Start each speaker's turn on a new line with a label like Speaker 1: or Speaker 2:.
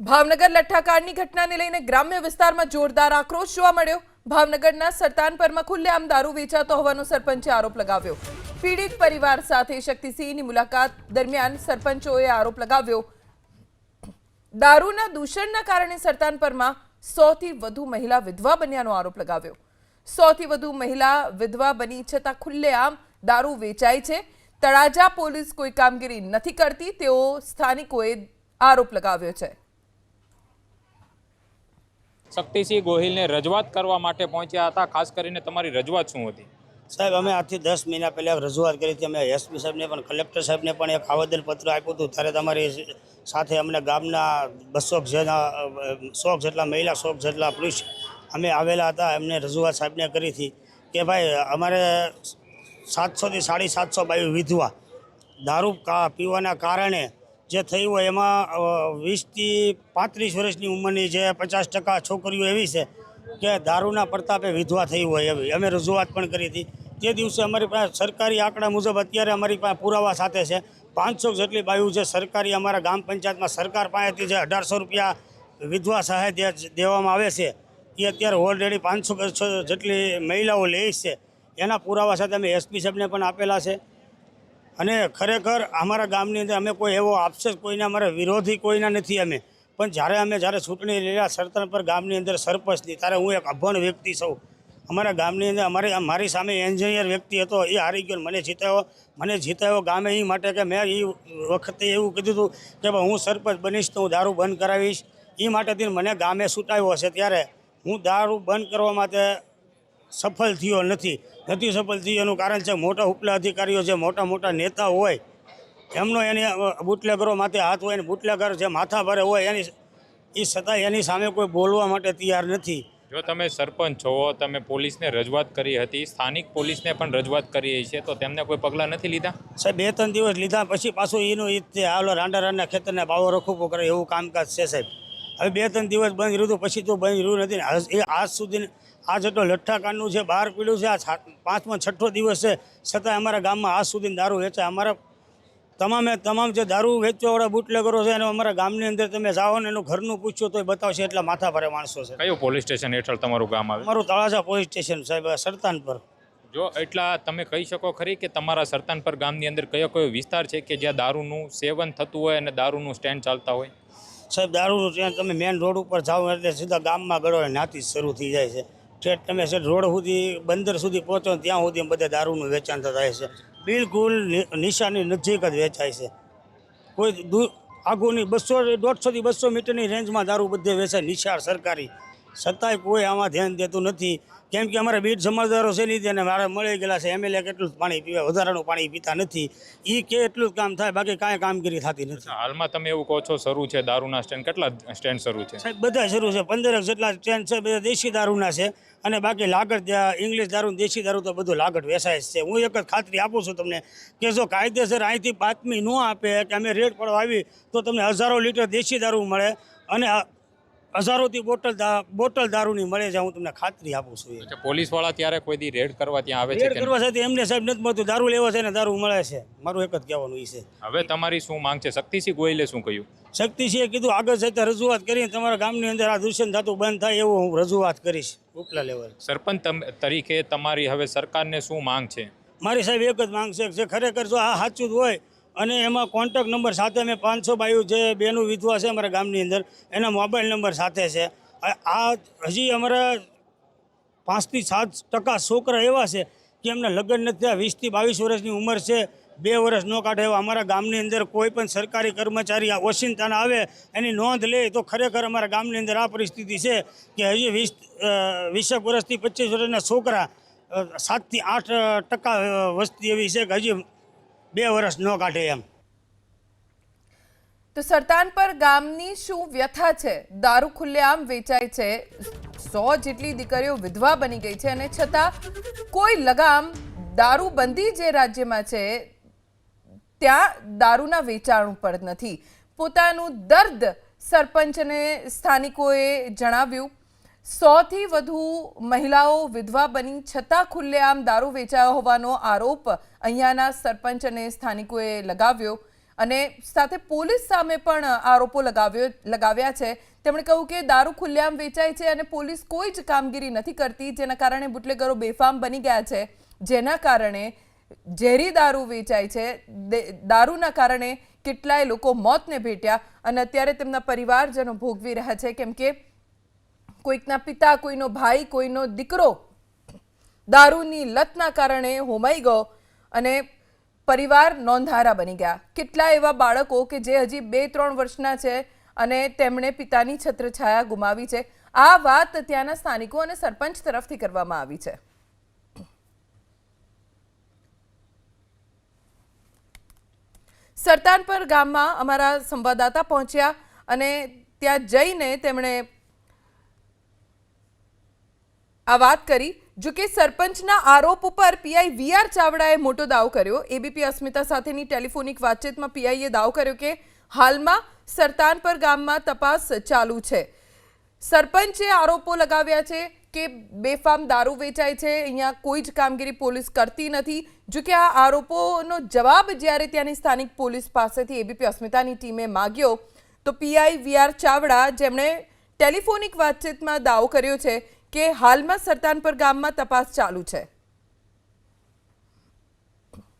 Speaker 1: ભાવનગર લઠ્ઠાકાંડની ઘટનાને લઈને ગ્રામ્ય વિસ્તારમાં જોરદાર આક્રોશ જોવા મળ્યો। ભાવનગરના સરતાનપરમાં ખુલ્લેઆમ દારૂ વેચાતો હોવાનો સરપંચે આરોપ લગાવ્યો। પીડિત પરિવાર સાથે શક્તિસિંહની મુલાકાત દરમિયાન સરપંચોએ આરોપ લગાવ્યો। દારૂના દૂષણના કારણે સરતાનપરમાં 100 થી વધુ મહિલા વિધવા બન્યાનો આરોપ લગાવ્યો। 100 થી વધુ મહિલા વિધવા બની છતાં ખુલ્લેઆમ દારૂ વેચાય છે। તળાજા પોલીસ કોઈ કામગીરી નથી કરતી તેવો સ્થાનિકોએ આરોપ લગાવ્યો છે।
Speaker 2: શક્તિસિંહ ગોહિલને રજૂઆત કરવા માટે પહોંચ્યા હતા। ખાસ કરીને તમારી રજૂઆત શું હતી?
Speaker 3: સાહેબ, અમે આજથી 10 મહિના પહેલાં રજૂઆત કરી હતી। અમે એસપી સાહેબને પણ કલેક્ટર સાહેબને પણ એક આવેદનપત્ર આપ્યું હતું। ત્યારે તમારી સાથે અમને ગામના 100 જેટલા મહિલા 100 જેટલા પુરુષ અમે આવેલા હતા। એમને રજૂઆત સાહેબને કરી હતી કે ભાઈ અમારે 700 થી 750 બાયુ વિધવા દારૂ પીવાના કારણે જે થયું હોય એમાં 20 થી 35 વર્ષની ઉંમરની જે 50% છોકરીઓ એવી છે કે દારૂના પ્રતાપે વિધવા થઈ હોય એવી અમે રજૂઆત પણ કરી હતી। તે દિવસે અમારી પાસે સરકારી આંકડા મુજબ અત્યારે અમારી પાસે પુરાવા સાથે છે 500 જેટલી બાયુ જે સરકારી અમારા ગામ પંચાયતમાં સરકાર પાસેથી જે 1800 રૂપિયા વિધવા સહાય દેવામાં આવે છે એ અત્યારે ઓલરેડી 500 જેટલી મહિલાઓ લે છે। એના પુરાવા સાથે અમે એસપી સાહેબને પણ આપેલા છે। અને ખરેખર અમારા ગામની અંદર અમે કોઈ એવો આક્ષેપ કોઈના અમારા વિરોધી કોઈના નથી અમે પણ જ્યારે ચૂંટણી લેલા સરતાનપર ગામની અંદર સરપંચની ત્યારે હું એક અભણ વ્યક્તિ છું। અમારા ગામની અંદર મારી સામે એન્જિનિયર વ્યક્તિ હતો એ હારી ગયો મને જીતાયો ગામે એ માટે કે મેં એ વખતે એવું કીધું હતું કે ભાઈ હું સરપંચ બનીશ તો હું દારૂ બંધ કરાવીશ। એ માટેથી મને ગામે છૂટાવ્યો છે ત્યારે હું દારૂ બંધ કરવા માટે સફળ થયો નથી સફળ થયો એનું કારણ છે મોટા ઉપલા અધિકારીઓ જે મોટા નેતા હોય એમનો એની બુટલેગરો માથે હાથ હોય ને બુટલેગર જે માથા ભરે હોય એ છતાં એની સામે કોઈ બોલવા માટે તૈયાર નથી।
Speaker 2: જો તમે સરપંચ છો, તમે પોલીસને રજૂઆત કરી હતી, સ્થાનિક પોલીસને પણ રજૂઆત કરી છે, તો તેમને કોઈ પગલાં નથી લીધા?
Speaker 3: સાહેબ 2-3 દિવસ લીધા પછી પાછું એનું હાલો રાંડા ખેતરને બાવો રખૂપો કરે એવું કામકાજ છે સાહેબ। હવે 2-3 દિવસ બંધ રહ્યું પછી તો બંધ રહ્યું નથી એ આજ સુધી આ જેટલો લઠ્ઠાકાંડનું જે બહાર પીડ્યું છે આ 5મો 6ઠો દિવસ છે છતાં અમારા ગામમાં આજ સુધી દારૂ વેચાય। અમારા તમામ જે દારૂ વેચવાવાળા બુટલેગરો છે અને અમારા ગામની અંદર તમે જાઓ ને એનું ઘરનું પૂછ્યો તો બતાવશે એટલા માથા ભારે માણસો છે।
Speaker 2: કયું પોલીસ સ્ટેશન હેઠળ તમારું ગામ આવે?
Speaker 3: અમારું તળાજા પોલીસ સ્ટેશન સાહેબ સરતાનપર।
Speaker 2: જો એટલા તમે કહી શકો ખરી કે તમારા સરતાનપર ગામની અંદર કયો વિસ્તાર છે કે જ્યાં દારૂનું સેવન થતું હોય અને દારૂનું સ્ટેન્ડ ચાલતા હોય?
Speaker 3: સાહેબ દારૂનું સ્ટેન્ડ તમે મેન રોડ ઉપર જાઓ એટલે સીધા ગામમાં ગળો નાથી શરૂ થઈ જાય છે। ઠેઠ તમે રોડ સુધી બંદર સુધી પહોંચો ત્યાં સુધી બધે દારૂનું વેચાણ થાય છે। બિલકુલ નિશાની નજીક જ વેચાય છે। કોઈ આગુની 150 થી 200 મીટરની રેન્જમાં દારૂ બધે વેચાય નિશાળ સરકારી, છતાંય કોઈ આમાં ધ્યાન દેતું નથી કેમ કે અમારા બીટ જમાદારો છે લીધે અને મારા મળી ગયેલા છે એમએલએ કેટલું પાણી પીવે વધારાનું પાણી પીતા નથી એ કે એટલું જ કામ થાય બાકી કાંઈ કામગીરી થતી નથી।
Speaker 2: હાલમાં તમે એવું કહો છો શરૂ છે દારૂના સ્ટેન્ડ, કેટલા સ્ટેન્ડ શરૂ છે?
Speaker 3: સાહેબ બધા શરૂ છે 15 જેટલા સ્ટેન્ડ છે બધા દેશી દારૂના છે અને બાકી લાગડ ઇંગ્લિશ દારૂ દેશી દારૂ તો બધું લાગડ વેચાય છે। હું એક જ ખાતરી આપું છું તમને કે જો કાયદેસર અહીંથી બાતમી ન આપે કે અમે રેડ પડવા આવી તો તમને હજારો લીટર દેશી દારૂ મળે અને હજારોથી બોટલ દારૂની મળે છે। હું તમને ખાતરી આપું છું।
Speaker 2: પોલીસવાળા ત્યારે કોઈ દી રેડ કરવા ત્યાં આવે છે?
Speaker 3: રેડ કરવા સાથે એમને સાહેબ નથી મળતું, દારૂ લેવા છે ને દારૂ મળે છે। મારું એક જ કહેવાનું એ છે।
Speaker 2: હવે તમારી શું માંગ છે? શક્તિસિંહ ગોહિલે શું કહ્યું?
Speaker 3: શક્તિસિંહે કીધું આગળ જતા રજૂઆત કરીને તમારા ગામની અંદર આ દૂષણ થતું બંધ થાય એવું હું રજૂઆત કરીશ ઉપલા લેવલ।
Speaker 2: સરપંચ તરીકે તમારી હવે સરકારને શું માંગ છે?
Speaker 3: મારી સાહેબ એક જ માંગ છે જે ખરેખર જો આ સાચું જ હોય અને એમાં કોન્ટેક્ટ નંબર સાથે મેં 500 બાયુ જે બેનું વિધવા છે અમારા ગામની અંદર એના મોબાઈલ નંબર સાથે છે। આ હજી અમારા 5 થી 7% છોકરા એવા છે કે એમના લગ્ન નથી થયા, 20 થી 22 વર્ષની ઉંમર છે, 2 વર્ષ ન કાઢે એવા અમારા ગામની અંદર કોઈ પણ સરકારી કર્મચારી ઓશિંતાના આવે એની નોંધ લે તો ખરેખર અમારા ગામની અંદર આ પરિસ્થિતિ છે કે હજી 20 વર્ષથી 25 વર્ષના છોકરા 7 થી 8% વસ્તી એવી છે કે હજી 2 વર્ષ ન કાઢે એમ।
Speaker 1: તો સરતાનપર ગામની શું વ્યથા છે? દારૂ ખુલ્લેઆમ વેચાય છે, 100 જેટલી દીકરીઓ વિધવા બની ગઈ છે અને છતાં કોઈ લગામ દારૂબંધી જે રાજ્યમાં છે ત્યાં દારૂના વેચાણ ઉપર નથી। પોતાનું દર્દ સરપંચને સ્થાનિકોએ જણાવ્યું। 100 થી વધુ મહિલાઓ વિધવા બની છતાં ખુલ્લેઆમ દારૂ વેચાયો હોવાનો આરોપ અહીંયાના સરપંચ અને સ્થાનિકોએ લગાવ્યો। અને સાથે પોલીસ સામે પણ આરોપો લગાવ્યા છે. તેમણે કહ્યું કે દારૂ ખુલ્લેઆમ વેચાય છે અને પોલીસ કોઈ જ કામગીરી નથી કરતી, જેના કારણે બુટલેગરો બેફામ બની ગયા છે, જેના કારણે ઝેરી દારૂ વેચાય છે. દારૂના કારણે કેટલાય લોકો મોતને ભેટ્યા અને અત્યારે તેમના પરિવારજનો ભોગવી રહ્યા છે, કેમ કે કોઈકના પિતા, કોઈનો ભાઈ, કોઈનો દીકરો દારૂની લતના કારણે હોમાઈ ગયો અને પરિવાર નોંધારા બની ગયા. કેટલા એવા બાળકો કે જે હજી 2-3 વર્ષના છે અને તેમણે પિતાની છત્રછાયા ગુમાવી છે. આ વાત ત્યાંના સ્થાનિકો અને સરપંચ તરફથી કરવામાં આવી છે. સરતાનપર ગામમાં અમારા સંવાદદાતા પહોંચ્યા અને ત્યાં જઈને તેમણે આ વાત કરી. જો કે સરપંચના આરોપ ઉપર પીઆઈ વીઆર ચાવડાએ મોટો દાવો કર્યો. એબીપી અસ્મિતા સાથેની ટેલિફોનિક વાતચીતમાં પીઆઈએ દાવો કર્યો કે હાલમાં સરતાનપર ગામમાં તપાસ ચાલુ છે. સરપંચે આરોપો લગાવ્યા છે કે બેફામ દારૂ વેચાય છે, અહીંયા કોઈ જ કામગીરી પોલીસ કરતી નથી. જો કે આ આરોપોનો જવાબ જ્યારે ત્યાંની સ્થાનિક પોલીસ પાસેથી એબીપી અસ્મિતાની ટીમે માગ્યો તો પીઆઈ વીઆર ચાવડા, જેમણે ટેલિફોનિક વાતચીતમાં દાવો કર્યો છે કે હાલમાં સરતાનપર ગામમાં તપાસ ચાલુ છે.